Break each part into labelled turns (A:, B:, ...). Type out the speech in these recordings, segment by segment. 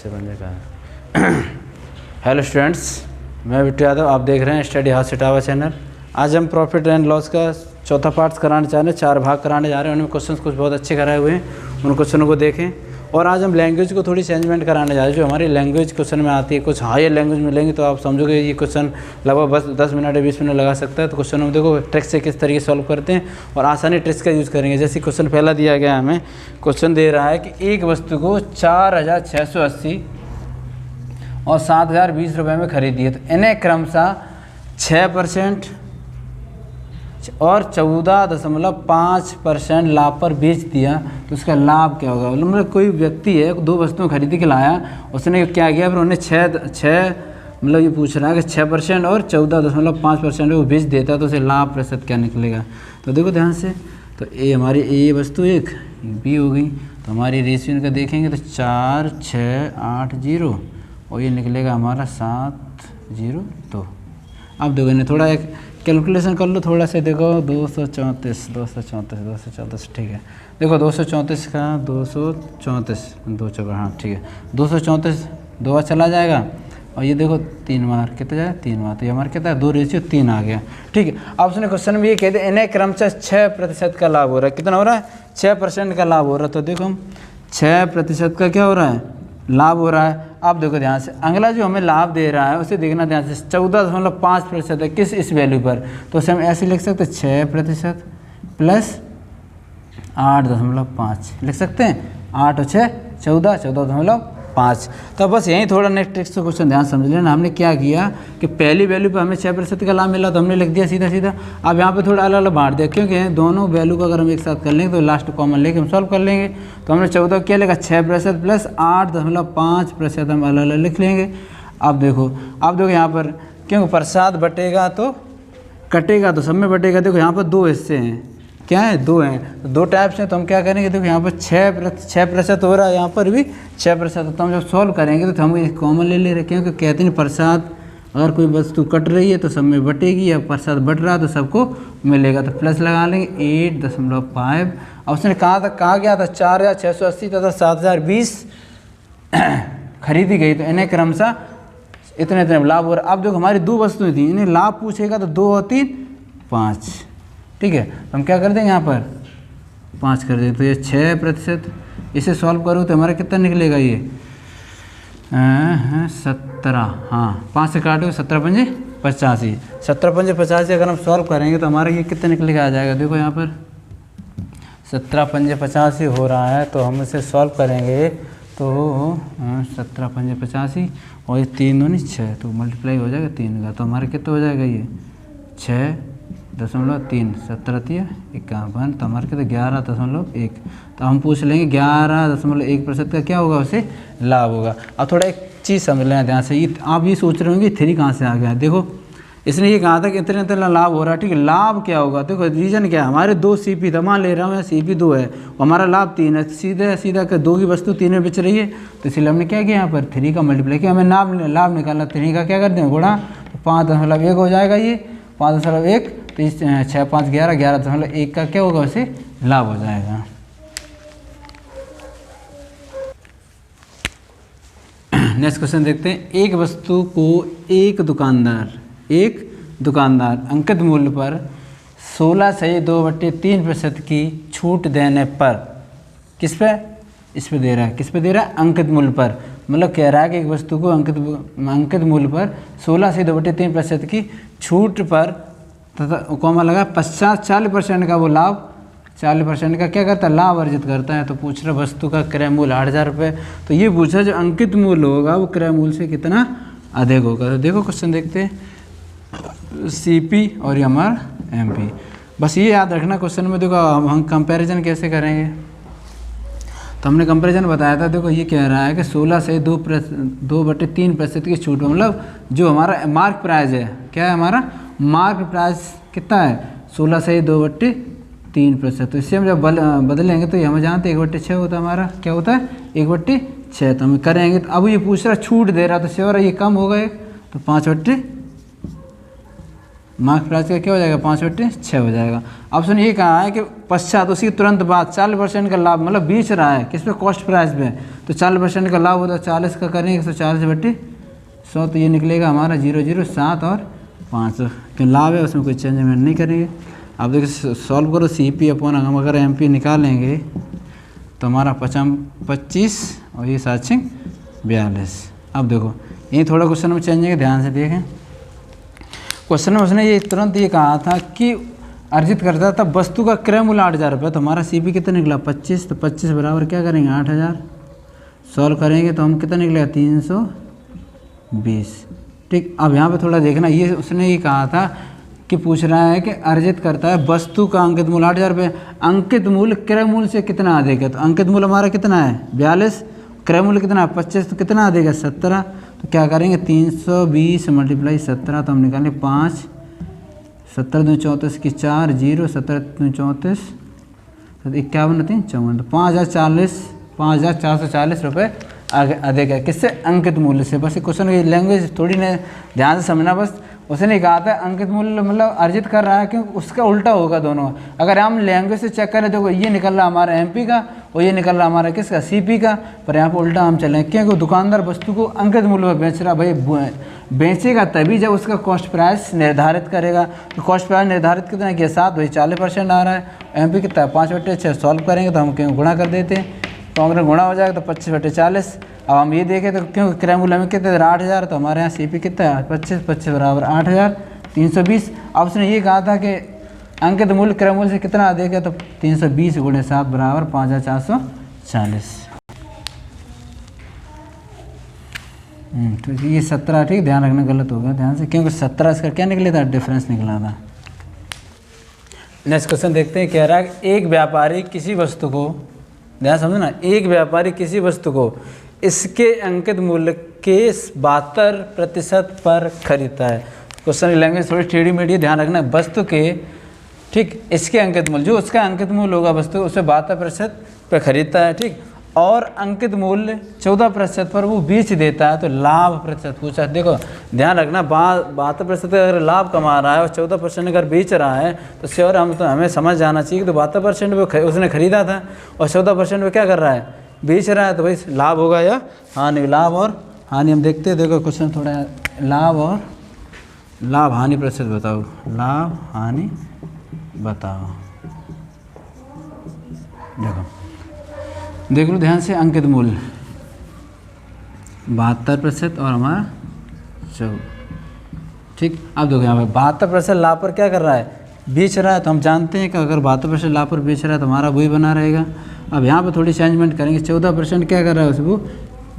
A: से बंदे का हेलो स्टूडेंट्स, मैं बिट्टू यादव, आप देख रहे हैं स्टडी हाउस इटावा चैनल। आज हम प्रॉफिट एंड लॉस का चौथा पार्ट कराने जा रहे हैं, 4 भाग कराने जा रहे हैं। उनमें क्वेश्चंस कुछ बहुत अच्छे कराए हुए हैं, उन क्वेश्चनों को देखें। और आज हम लैंग्वेज को थोड़ी चेंजमेंट कराने जा रहे हैं, जो हमारी लैंग्वेज क्वेश्चन में आती है। कुछ हायर लैंग्वेज मिलेंगी तो आप समझोगे ये क्वेश्चन लगभग बस 10 मिनट या 20 मिनट लगा सकता है। तो क्वेश्चन में देखो ट्रिक से किस तरीके से सॉल्व करते हैं और आसानी ट्रिक्स का यूज़ करेंगे। जैसे क्वेश्चन पहला दिया गया, हमें क्वेश्चन दे रहा है कि एक वस्तु को 4680 और 7020 रुपये में खरीदी है, तो इन्हें क्रमशः 6% और 14.5% लाभ पर बेच दिया, तो उसका लाभ क्या होगा। मतलब कोई व्यक्ति है, 2 वस्तुएं खरीदी के लाया, उसने क्या किया, फिर उन्हें 6 मतलब ये पूछ रहा है कि 6% और 14.5% वो बेच देता, तो उसे लाभ प्रतिशत क्या निकलेगा। तो देखो ध्यान से, तो ए हमारी ए वस्तु एक बी हो गई, तो हमारी रेशियो इनका देखेंगे तो 4680 और ये निकलेगा हमारा 702। अब देखो इन्हें थोड़ा एक कैलकुलेशन कर लो थोड़ा सा। देखो 234 ठीक है। देखो 234 का 234 2 चौका, हाँ ठीक है, 234 2 बार चला जाएगा और ये देखो 3 बार कितना जाएगा, 3 बार, तो ये हमारा कितना है 2 रेशियो 3 आ गया। ठीक है। अब उसने क्वेश्चन में ये कहते हैं इन्हें क्रमशः 6% का लाभ हो रहा है। कितना हो रहा है, 6% का लाभ हो रहा है। तो देखो हम 6% का क्या हो रहा है, लाभ हो रहा है। आप देखो ध्यान से, अगला जो हमें लाभ दे रहा है उसे देखना ध्यान से, 14.5% है किस इस वैल्यू पर, तो उसे हम ऐसे लिख सकते हैं 6% प्लस 8.5 लिख सकते हैं। 8 और 6 14.5। तो बस यहीं थोड़ा नेक्स्ट ट्रिक्स का क्वेश्चन ध्यान समझ लेना। हमने क्या किया कि पहली वैल्यू पर हमें 6% का लाभ मिला, तो हमने लिख दिया सीधा सीधा। अब यहाँ पे थोड़ा अलग अलग बांट दिया, क्योंकि दोनों वैल्यू को अगर हम एक साथ कर लेंगे तो लास्ट कॉमन लेके हम सॉल्व कर लेंगे। तो हमने 14 क्या लिखा, 6% प्लस 8.5% हम अलग अलग लिख लेंगे। अब देखो यहाँ पर क्योंकि प्रसाद बटेगा तो कटेगा, तो सब में बटेगा। देखो यहाँ पर 2 हिस्से हैं, क्या है 2 हैं, तो 2 टाइप्स हैं। तो हम क्या करेंगे, देखो यहाँ पर 6% हो रहा है, यहाँ पर भी 6%। तो हम जब सॉल्व करेंगे तो हम ये कॉमन ले रहे हैं, क्योंकि कहते हैं प्रसाद अगर कोई वस्तु कट रही है तो सब में बटेगी, या प्रसाद बट रहा है तो सबको मिलेगा। तो प्लस लगा लेंगे 8.5। और उसने कहा गया था 4680 तथा 7020 खरीदी गई, तो इन्हें क्रमशः इतने लाभ हो रहा है। अब देखो हमारी 2 वस्तुएं थी, इन्हें लाभ पूछेगा तो 2 और 3 5। ठीक है। तो हम क्या कर देंगे, यहाँ पर 5 कर देंगे, तो ये 6%। इसे सॉल्व करूँ तो हमारा कितना निकलेगा, ये 17। हाँ 5 से काटो 17 पंजे 85। 17 पंजे 85 अगर हम सॉल्व करेंगे तो हमारा ये कितना निकलेगा आ जाएगा। देखो यहाँ पर 17 पंजे 85 हो रहा है, तो हम इसे सॉल्व करेंगे तो 17 पंजे 85 और ये 3 दूनी 6, तो मल्टीप्लाई हो जाएगा 3 का, तो हमारा कितना हो जाएगा, ये 6.3 17 51, तो हमारे कितना 11.1। तो हम पूछ लेंगे 11.1% का क्या होगा, उसे लाभ होगा। अब थोड़ा एक चीज़ समझ लेना ध्यान से, ये आप ये सोच रहे होंगे 3 कहाँ से आ गया। देखो इसने ये कहा था कि इतना लाभ हो रहा है, ठीक है। लाभ क्या होगा, देखो रीजन क्या है, हमारे 2 CP था, मान ले रहा हूँ मैं CP 2 है, हमारा लाभ 3 है, सीधा कर 2 की वस्तु 3 में बिच रही है, तो इसलिए हमने क्या किया, यहाँ पर 3 का मल्टीप्लाई किया, हमें लाभ निकालना, 3 का क्या करते हैं गुणा, तो 5.1 हो जाएगा, ये 5.1, तो 6 5 11 11.1 का क्या होगा, उसे लाभ हो जाएगा। नेक्स्ट क्वेश्चन देखते हैं। एक वस्तु को एक दुकानदार अंकित मूल्य पर 16.2/3% की छूट देने पर किस पे, इस पे दे रहा है, किस पे दे रहा है, अंकित मूल्य पर। मतलब कह रहा है कि एक वस्तु को अंकित मूल्य पर 16.2/3% की छूट पर तथा कॉमा लगा पश्चात 40% का वो लाभ, 40% का क्या करता है, लाभ अर्जित करता है। तो पूछ रहा वस्तु का क्रय मूल्य 8,000 रुपये, तो ये पूछा जो अंकित मूल्य होगा वो क्रय मूल्य से कितना अधिक होगा। तो देखो क्वेश्चन देखते हैं, CP और ये हमारा MP। बस ये याद रखना क्वेश्चन में। देखो हम कंपैरिजन कैसे करेंगे, तो हमने कंपैरिजन बताया था। देखो ये कह रहा है कि 16 से 2/3% की छूट, मतलब जो हमारा मार्क प्राइस है, क्या है हमारा मार्क प्राइस कितना है, 16 से 2/3%। तो इससे हम जब बदलेंगे तो ये हमें जानते हैं 1/6 होता है हमारा, क्या होता है 1/6। तो हम करेंगे, तो अब ये पूछ रहा छूट दे रहा, तो श्योर है ये कम हो गए, तो 5/, मार्क प्राइस का क्या हो जाएगा 5/6 हो जाएगा। ऑप्शन ये कहा है कि पश्चात उसी के तुरंत बाद 40% का लाभ, मतलब बेच रहा है किस पे, कॉस्ट प्राइस पे, तो 40% का लाभ होता है 40 का करेंगे 140/100, तो ये निकलेगा हमारा 0, 7 और 5। क्यों लाभ है उसमें कोई चेंजमेंट नहीं करेंगे। अब देखिए सॉल्व करो, CP अपॉन हम अगर MP निकालेंगे तो हमारा 25 और ये 7×42। अब देखो ये थोड़ा क्वेश्चन में चेंज है, ध्यान से देखें। क्वेश्चन में उसने ये तुरंत ये कहा था कि अर्जित करता था वस्तु का क्रय मूल्य 8,000 रुपये, तो हमारा CP कितना निकला 25, तो 25 बराबर क्या करेंगे 8,000, सॉल्व करेंगे तो हम कितना निकलेगा 320। ठीक, अब यहाँ पे थोड़ा देखना, ये उसने ये कहा था कि पूछ रहा है कि अर्जित करता है वस्तु का अंकित मूल्य 8,000 रुपये, अंकित मूल्य क्रय मूल्य से कितना अधिक है, तो अंकित मूल्य हमारा कितना है 42, क्रय मूल्य कितना है 25, तो कितना अधिक है 17, तो क्या करेंगे 320 × 17, तो हम निकालेंगे 5, 17 दूनी 34 की 4, 0, 17 दूनी 34, 51 3 54, तो 5,440 रुपये अधिक है किससे, अंकित मूल्य से। बस क्वेश्चन की लैंग्वेज थोड़ी ने ध्यान से समझना। बस उसने कहा था अंकित मूल्य मतलब अर्जित कर रहा है, क्योंकि उसका उल्टा होगा दोनों। अगर हम लैंग्वेज से चेक करें देखो ये निकल रहा हमारा MP का और ये निकल रहा हमारा किसका CP का, पर यहाँ पर उल्टा हम चलें, क्योंकि दुकानदार वस्तु को अंकित मूल्य पर बेच रहा। भाई बेचेगा तभी जब उसका कॉस्ट प्राइस निर्धारित करेगा, तो कॉस्ट प्राइस निर्धारित कितना किया 7, वही 40% आ रहा है। MP कितना 5/6, सॉल्व करेंगे तो हम क्यों गुणा कर देते हैं, तो अगर गुणा हो जाएगा तो 25/40। अब हम ये देखें तो क्योंकि क्रय मूल्य में कितने 8,000, तो हमारे यहाँ CP कितना है 25 बराबर 8,000 320। अब उसने ये कहा था कि अंकित मूल्य क्रय मूल्य से कितना अधिक है, तो 320 × 7 बराबर 5,440। तो ये 17, ठीक, ध्यान रखना गलत हो गया ध्यान से, क्योंकि 17 इसका क्या निकला था डिफरेंस निकला था। नेक्स्ट क्वेश्चन देखते हैं, कह रहा है एक व्यापारी किसी वस्तु को, ध्यान समझना, एक व्यापारी किसी वस्तु को इसके अंकित मूल्य के 72% पर खरीदता है। क्वेश्चन की लैंग्वेज थोड़ी टेढ़ी मेढ़ी, ध्यान रखना, वस्तु के, ठीक, इसके अंकित मूल्य, जो उसका अंकित मूल्य होगा वस्तु उसे 72% पर खरीदता है, ठीक, और अंकित मूल्य 14% पर वो बेच देता है, तो लाभ प्रतिशत पूछा। देखो ध्यान रखना, 72% अगर लाभ कमा रहा है और 14% अगर बेच रहा है, तो श्योर हमें समझ जाना चाहिए कि तो 72% पे उसने खरीदा था और 14% पे क्या कर रहा है बेच रहा है, तो भाई लाभ होगा या हानि। लाभ और हानि हम देखते हैं, देखो क्वेश्चन थोड़ा, लाभ हानि प्रतिशत बताओ, लाभ हानि बताओ। देख लो ध्यान से, अंकित मूल्य 72% और हमारा 14, ठीक। अब देखो यहाँ पे 72% लाभ पर क्या कर रहा है बेच रहा है, तो हम जानते हैं कि अगर 72% लाभ पर बेच रहा है तो हमारा वही बना रहेगा। अब यहाँ पे थोड़ी चेंजमेंट करेंगे, 14% क्या कर रहा है उसको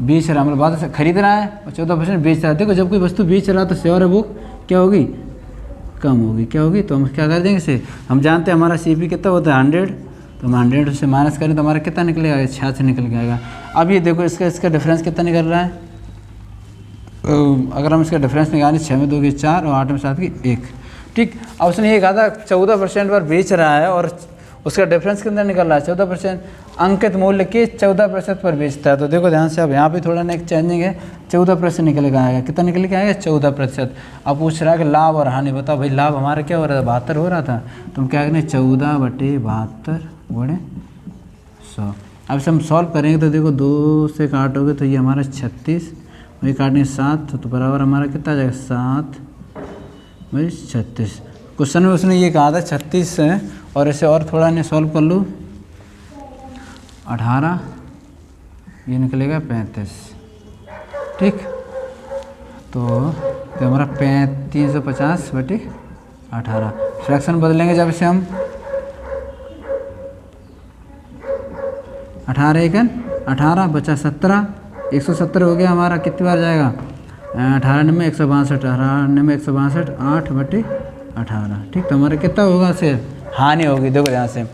A: बेच रहा है, मतलब बात से खरीद रहा है और 14% बेच रहा है। देखो जब कोई वस्तु बेच रहा है तो श्योर है वो क्या होगी कम होगी, क्या होगी, तो हम क्या कर देंगे इसे, हम जानते हैं हमारा CP कितना होता है 100, तो हम 100 से माइनस करें तो हमारा कितना निकलेगा 66 निकल के आएगा। अब ये देखो इसका डिफरेंस कितना निकल रहा है, अगर हम इसका डिफरेंस निकालें 6 में 2 की 4 और 8 में 7 की 1, ठीक। अब उसने ये कहा था 14% पर बेच रहा है और उसका डिफरेंस कितना निकल रहा है 14%, अंकित मूल्य के 14% पर बेचता है। तो देखो ध्यान से, अब यहाँ पे थोड़ा नेक्स्ट चेंजिंग है, 14% निकल के आएगा, कितना निकल के आएगा 14%। अब पूछ रहा है कि लाभ और हानि बताओ। भाई लाभ हमारा क्या हो रहा था 72 हो रहा था, तो हम क्या करें 14/72 × 100। अब से हम सॉल्व करेंगे तो देखो 2 से काटोगे तो ये हमारा 36, वही काटने 7 तो बराबर हमारा कितना आ जाएगा 7 भाई 36। क्वेश्चन में उसने ये कहा था 36 है, और इसे और थोड़ा नहीं सॉल्व कर लो 18, ये निकलेगा 35, ठीक। तो हमारा 350/18, फ्रैक्शन बदलेंगे जब इसे हम 18 एकन 18 बचा 17, 170 हो गया हमारा, कितनी बार जाएगा 18 में 162, 18 में 162, 8/18, ठीक। तो हमारा कितना होगा से हानि होगी। देखो यहाँ से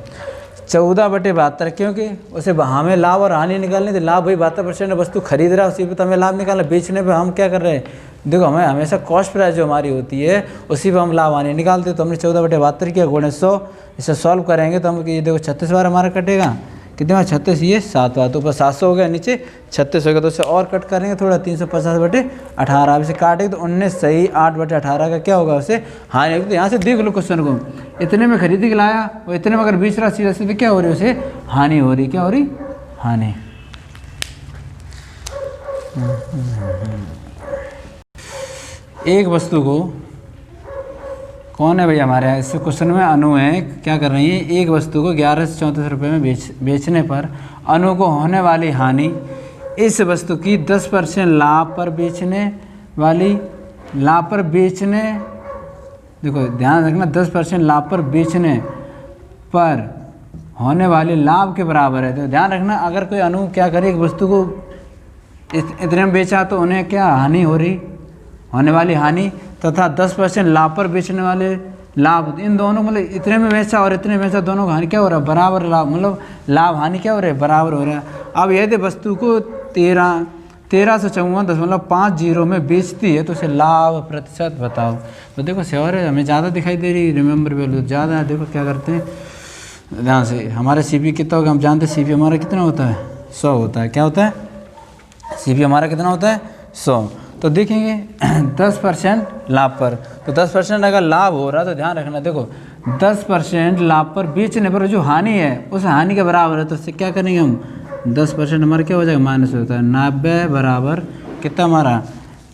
A: 14/72, क्योंकि उसे हमें लाभ और हानि निकालनी थी। लाभ भाई 72% वस्तु खरीद रहा है, उसी पे तो हमें लाभ निकालना, बेचने पे हम क्या कर रहे हैं, देखो हमें हमेशा कॉस्ट प्राइस जो हमारी होती है उसी पे हम लाभ हानि निकालते हैं। तो हमने 14/72 किया × 100, इसे सॉल्व करेंगे तो हम ये देखो 36 बार हमारा कटेगा, कितने बार 36, ये 7 बार, तो ऊपर 700 हो गया, नीचे 36 हो गया। तो उसे और कट करेंगे थोड़ा, 350/18, अब इसे काटेंगे तो 19 सही 8/18 का क्या होगा उसे हानि होगी। तो यहाँ से देख लो क्वेश्चन को, इतने में खरीद के लाया और इतने में अगर बेच रहा सीधा सीधा क्या हो रही है, उसे हानि हो रही, क्या हो रही, हानि। एक वस्तु को, कौन है भैया हमारे यहाँ इस क्वेश्चन में, अनु है, क्या कर रही है, एक वस्तु को 11 से 34 रुपये में बेचने पर अनु को होने वाली हानि इस वस्तु की 10% लाभ पर बेचने, देखो ध्यान रखना, 10% लाभ पर बेचने पर होने वाले लाभ के बराबर है। तो ध्यान रखना, अगर कोई अनु क्या करे, एक वस्तु को इतने में बेचा तो उन्हें क्या हानि हो रही, होने वाली हानि, तथा 10% लाभ पर बेचने वाले लाभ, इन दोनों मतलब इतने में बेचा और इतने में बेचा, दोनों का हानि क्या हो रहा है, बराबर लाभ, मतलब लाभ हानि क्या हो रहा है, बराबर हो रहा है। अब यदि वस्तु को 1354.50 में बेचती है तो उसे लाभ प्रतिशत बताओ। तो देखो श्योर है, हमें ज़्यादा दिखाई दे रही, रिमेंबर वैल्यू ज़्यादा है। देखो क्या करते हैं ध्यान से, हमारे CP कितना होगा, हम जानते हैं CP हमारा कितना होता है, 100 होता है। क्या होता है, CP हमारा कितना होता है, 100। तो देखेंगे 10% लाभ पर, तो 10% अगर लाभ हो रहा है तो ध्यान रखना, देखो 10% लाभ पर बेचने पर जो हानि है उस हानि के बराबर है। तो उससे क्या करेंगे हम, 10% हमारा क्या हो जाएगा, माइनस होता है 90 बराबर कितना हमारा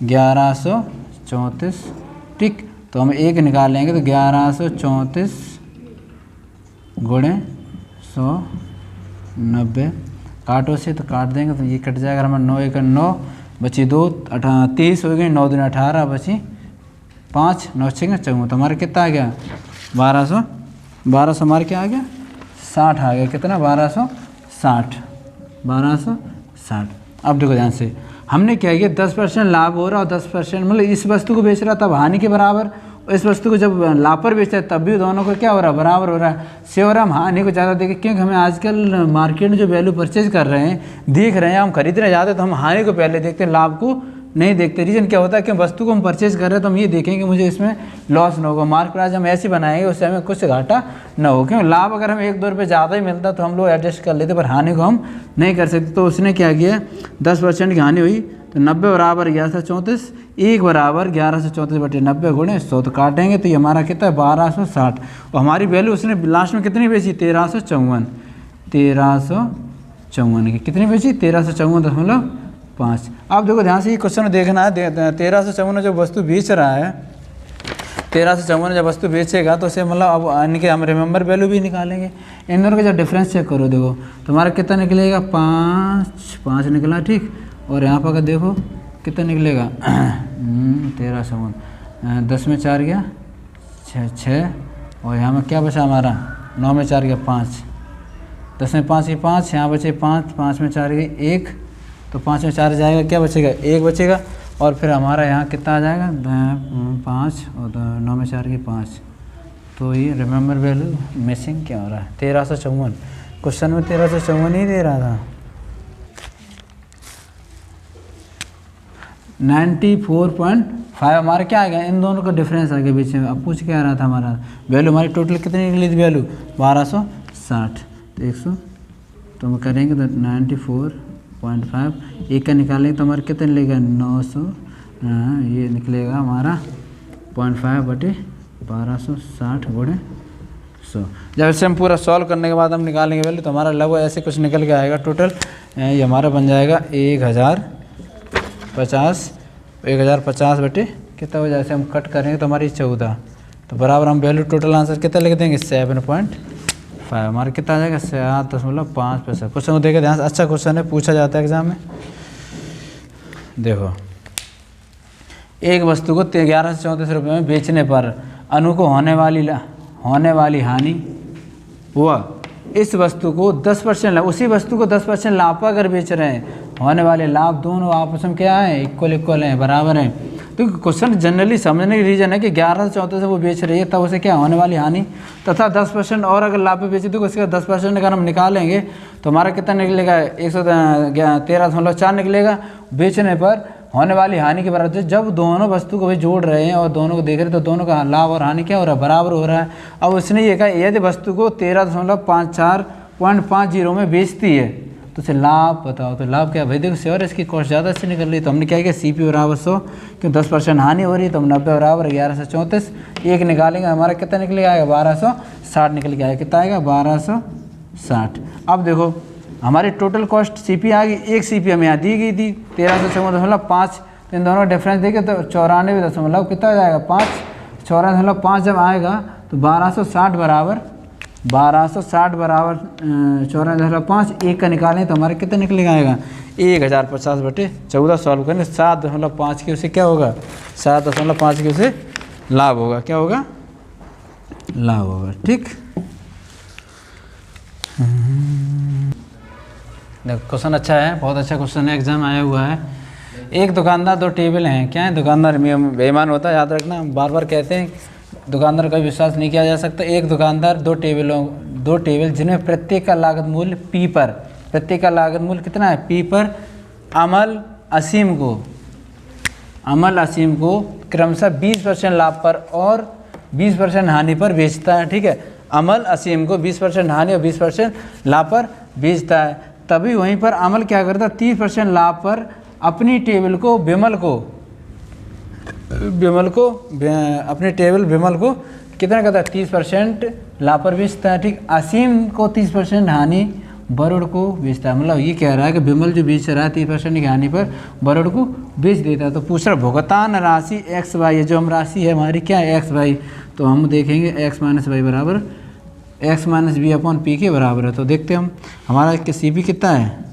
A: 1134, ठीक। तो हम एक निकाल लेंगे तो 1134 गुणे 100 90, काटो से तो काट देंगे तो ये कट जाएगा हमारा 9 1 9 बची 2 30 हो गई, 9 दूनी 18 बची 5 9 6 54, तो हमारा कितना आ गया 1200 हमारे क्या आ गया 60 आ गया, कितना 1260। अब देखो ध्यान से, हमने क्या किया 10% लाभ हो रहा और 10% मतलब इस वस्तु को बेच रहा तब हानि के बराबर, इस वस्तु को जब लाभ पर बेचता है तब भी दोनों को क्या हो रहा है, बराबर हो रहा है। श्योर हम हानि को ज़्यादा देखें, क्योंकि हमें आजकल मार्केट में जो वैल्यू परचेज कर रहे हैं, देख रहे हैं, हम खरीदने जाते हैं तो हम हानि को पहले देखते हैं, लाभ को नहीं देखते। रीज़न क्या होता है कि वस्तु को हम परचेज कर रहे हैं तो हम ये देखेंगे मुझे इसमें लॉस ना होगा, मार्क प्राइस हम ऐसे बनाएंगे उससे हमें कुछ घाटा ना हो, क्योंकि लाभ अगर हमें 1-2 रुपये ज़्यादा ही मिलता तो हम लोग एडजस्ट कर लेते, पर हानि को हम नहीं कर सकते। तो उसने क्या किया 10% की हानि हुई तो 90 बराबर 1134, 1 बराबर 1134/90 गुणे 100, तो काटेंगे तो ये हमारा कितना है 1260, और हमारी वैल्यू उसने लास्ट में कितनी बेची 1354 की, कितनी बेची 1354.5। अब देखो ध्यान से ये क्वेश्चन देखना है, 1354 जो वस्तु बेच रहा है, 1354 जब वस्तु बेचेगा तो उसे मतलब अब इनके हम रिमेंबर वैल्यू भी निकालेंगे, इन दोनों का जब डिफरेंस चेक करो, देखो तुम्हारा कितना निकलेगा 5 निकला, ठीक। और यहाँ पर अगर देखो कितना निकलेगा 1354, 10 में 4 गया 6, और यहाँ में क्या बचा हमारा 9 में 4 गया 5, 10 में 5 5, यहाँ बचे 5 में 4 गई 1, तो 5 में 4 जाएगा, क्या बचेगा 1 बचेगा, और फिर हमारा यहाँ कितना आ जाएगा 5, और 9 में 4 की 5, तो ये रिमेंबर वैल्यू मिसिंग क्या हो रहा है 1354, क्वेश्चन में 1354 ही दे रहा था। 94.5 हमारा क्या आ गया, इन दोनों का डिफरेंस आ गया बीच में। अब पूछ क्या आ रहा था हमारा वैल्यू, हमारी टोटल कितनी निकली थी वैल्यू 1260, तो 100 तो हम करेंगे तो 94.5, एक का निकालेंगे तो हमारा कितना निकलेगा 900, ये निकलेगा हमारा 0.5/1260 गुणे 100। जब इसे हम पूरा सॉल्व करने के बाद हम निकालेंगे वैल्यू तो हमारा लगभग ऐसे कुछ निकल के आएगा। टोटल ये हमारा बन जाएगा 1050 बटे कितना हो जाए, जैसे हम कट करेंगे तो हमारी 14, तो बराबर हम वैल्यू टोटल आंसर कितना लिख देंगे 7.5, हमारा कितना आ जाएगा 7.5%। क्वेश्चन को देखिए ध्यान से, अच्छा क्वेश्चन है, पूछा जाता है एग्जाम में। देखो एक वस्तु को 11 से 34 रुपये में बेचने पर अनु को होने वाली हानि हुआ, इस वस्तु को 10% उसी वस्तु को 10% लाभ पर अगर बेच रहे हैं, होने वाले लाभ दोनों आपस में क्या है इक्वल हैं, बराबर हैं। तो क्वेश्चन जनरली समझने की रीजन है कि 11 से 34 से वो बेच रही है तब उसे क्या होने वाली हानि, तथा 10% और अगर लाभ पे बेचे तो उसका 10% अगर हम निकालेंगे तो हमारा कितना निकलेगा 113.4 निकलेगा, बेचने पर होने वाली हानि के बराबर। जब दोनों वस्तु को भी जोड़ रहे हैं और दोनों को देख रहे हैं तो दोनों का लाभ और हानि क्या हो रहा है, बराबर हो रहा है। अब उसने ये कहा यदि वस्तु को 13.54 0.50 में बेचती है तो उसे लाभ बताओ। तो लाभ क्या भाई, देखो श्योर इसकी कॉस्ट ज़्यादा से निकल रही है, तो हमने क्या किया CP बराबर 100, क्यों 10% हानि हो रही है, तो हम 90 बराबर 1134 एक निकालेंगे, हमारा कितना निकल के आएगा 1260 निकल के आएगा। कितना आएगा 1260। अब देखो हमारी टोटल कॉस्ट CP आ गई, एक CP हमें यहाँ दी गई थी 1354.5, तो इन दोनों का डिफरेंस देखे तो 94 कितना हो जाएगा 5, 94.5 जब आएगा तो 1260 बराबर 94.5 एक का निकालें तो हमारे कितना निकलेगा आएगा 1050/14 सॉल्व करें 7.5 के उसे क्या होगा 7.5 के उसे लाभ होगा, क्या होगा लाभ होगा। ठीक, देखो क्वेश्चन अच्छा है, बहुत अच्छा क्वेश्चन है, एग्जाम आया हुआ है। एक दुकानदार 2 टेबल हैं, क्या है दुकानदार बेईमान होता है, याद रखना, बार बार कहते हैं दुकानदार का विश्वास नहीं किया जा सकता। एक दुकानदार 2 टेबल जिनमें प्रत्येक का लागत मूल्य P पर, प्रत्येक का लागत मूल्य कितना है P पर अमल असीम को क्रमशः 20% लाभ पर और 20% हानि पर बेचता है। ठीक है, अमल असीम को 20% हानि और 20% लाभ पर बेचता है। तभी वहीं पर अमल क्या करता है 30% लाभ पर अपनी टेबल को विमल को अपने टेबल विमल को कितना करता है 30% लाभ पर बेचता है। ठीक, असीम को 30% हानि वरुण को बेचता है। मतलब ये कह रहा है कि विमल जो बेच रहा है 30% की हानि पर वरुण को बेच देता है। तो पूछ रहा भुगतान राशि XY है, जो हम राशि है हमारी क्या है XY, तो हम देखेंगे X - Y बराबर X - B/P के बराबर है। तो देखते हम हमारा CP कितना है।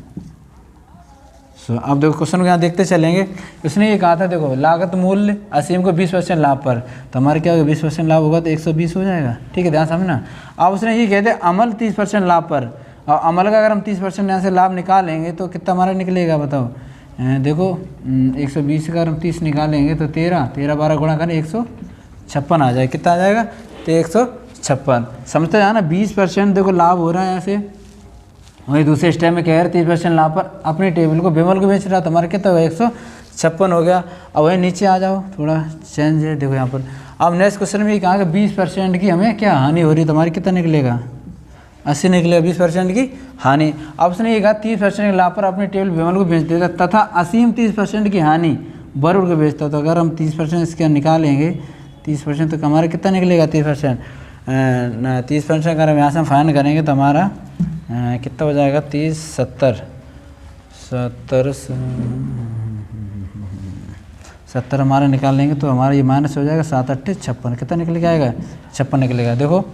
A: अब देखो क्वेश्चन को यहाँ देखते चलेंगे। उसने ये कहा था देखो लागत मूल्य असीम को 20% लाभ पर, तो हमारे क्या होगा 20% लाभ होगा तो 120 हो जाएगा। ठीक है, ध्यान समझना। अब उसने ये कहते अमल 30% लाभ पर, और अमल का अगर हम 30% यहाँ से लाभ निकालेंगे तो कितना हमारा निकलेगा बताओ। देखो 120 का अगर हम 30 निकालेंगे तो 13 12 गुणा करें 156 आ जाएगा। कितना आ जाएगा तो 156। समझते जाना 20% देखो लाभ हो रहा है यहाँ से, वही दूसरे स्टेप में कह रहे 30% लाभ पर अपनी टेबल को विमल को बेच रहा है, तो हमारा कितना हुआ 156 हो गया। अब वही नीचे आ जाओ, थोड़ा चेंज है देखो यहाँ पर। अब नेक्स्ट क्वेश्चन में ये कहा कि 20% की हमें क्या हानि हो रही है, तो हमारे कितना निकलेगा 80 निकलेगा 20% की हानि। अब उसने ये कहा 30% के लाभ पर अपनी टेबल विमल को बेच देता तथा असीम 30% की हानि वरुण को बेचता। तो अगर हम 30% इसके निकालेंगे 30% तो हमारा कितना निकलेगा 30% अगर हम यहाँ से फाइन करेंगे तो हमारा कितना हो जाएगा 30 70 हमारा निकालेंगे तो हमारा ये माइनस हो जाएगा 7 8 56। कितना निकल के आएगा 56 निकलेगा। देखो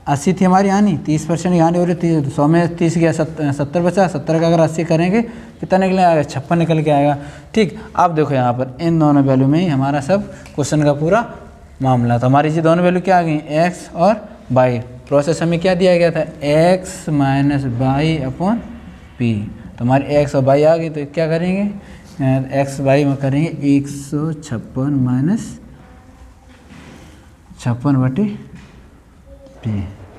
A: 80 थी हमारी हानि, 30% की हानि हो रही थी, 100 में 30 गया 70 बचा, 70 का अगर 80 करेंगे कितना निकले आएगा 56 निकल के आएगा। ठीक, अब देखो यहाँ पर इन दोनों वैल्यू में ही हमारा सब क्वेश्चन का पूरा मामला था। हमारी ये दोनों वैल्यू क्या आ गई X और Y। प्रोसेस हमें क्या दिया गया था X - Y/P। तो हमारी X और Y आ गई, तो क्या करेंगे X Y में करेंगे 156 - 56/P।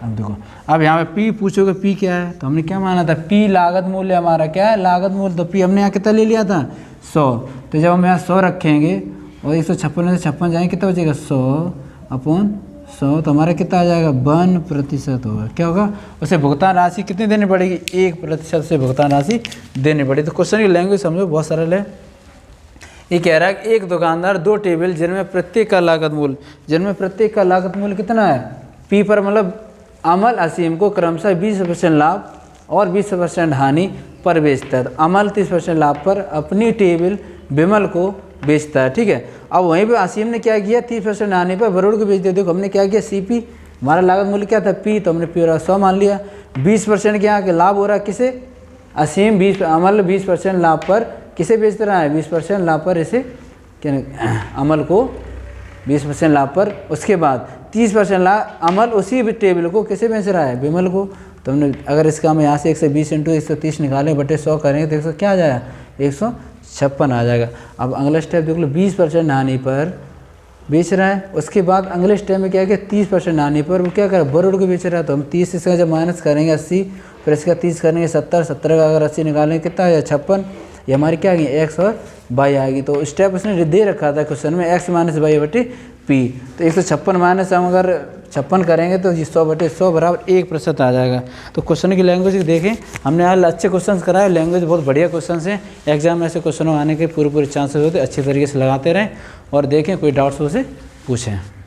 A: अब देखो अब यहाँ पे P पूछोगे P क्या है, तो हमने क्या माना था P लागत मूल्य हमारा क्या है लागत मूल्य, तो P हमने यहाँ कितना ले लिया था 100। तो जब हम यहाँ 100 रखेंगे और 156 में से 56 जाएंगे कितना बचेगा 100/100, तो हमारा कितना आ जाएगा 1% होगा। क्या होगा उसे भुगतान राशि कितनी देनी पड़ेगी 1% से भुगतान राशि देनी पड़ेगी। तो क्वेश्चन की लैंग्वेज समझो बहुत सरल है। ये कह रहा है कि एक दुकानदार 2 टेबल जिनमें प्रत्येक का लागत मूल्य कितना है P पर, मतलब अमल असीम को क्रमशः 20% लाभ और 20% हानि पर बेचता है। अमल 30% लाभ पर अपनी टेबल विमल को बेचता है। ठीक है, अब वहीं पे असीम ने क्या किया 30% हानि पर वरुण को बेच दिया। देखो हमने क्या किया CP हमारा लागत मूल्य क्या था P, तो हमने P 100 मान लिया। 20% क्या के लाभ हो रहा है किसे असीम 20 अमल 20% लाभ पर किसे बेच रहा है 20% लाभ पर इसे क्या अमल को 20% लाभ पर। उसके बाद 30% लाभ अमल उसी टेबल को किसे बेच रहा है विमल को। तो हमने अगर इसका हम यहाँ से 120 × 130 निकालें बटे 100 करेंगे तो 100 क्या आ जाएगा 156 आ जाएगा। अब अगला स्टेप देख लो 20% हानि पर बेच रहा है। उसके बाद अगले स्टेप में क्या है 30% हानि पर वो क्या कर वरुण को बेच रहा है। तो हम 30 इसका जब माइनस करेंगे 80 फिर इसका 30 करेंगे 70 का अगर 80 निकालेंगे कितना है 56। ये हमारी क्या आ गई X और Y आएगी। तो स्टेप उसने दे रखा था क्वेश्चन में X - Y/P। तो 156 माइनस हम अगर 56 करेंगे तो 100/100 बराबर 1% आ जाएगा। तो क्वेश्चन की लैंग्वेज देखें, हमने आज अच्छे क्वेश्चन कराए, लैंग्वेज बहुत बढ़िया क्वेश्चन है। एग्जाम में ऐसे क्वेश्चन आने के पूरे चांसेस होते, अच्छे तरीके से लगाते रहें और देखें कोई डाउट्स हो उसे पूछें।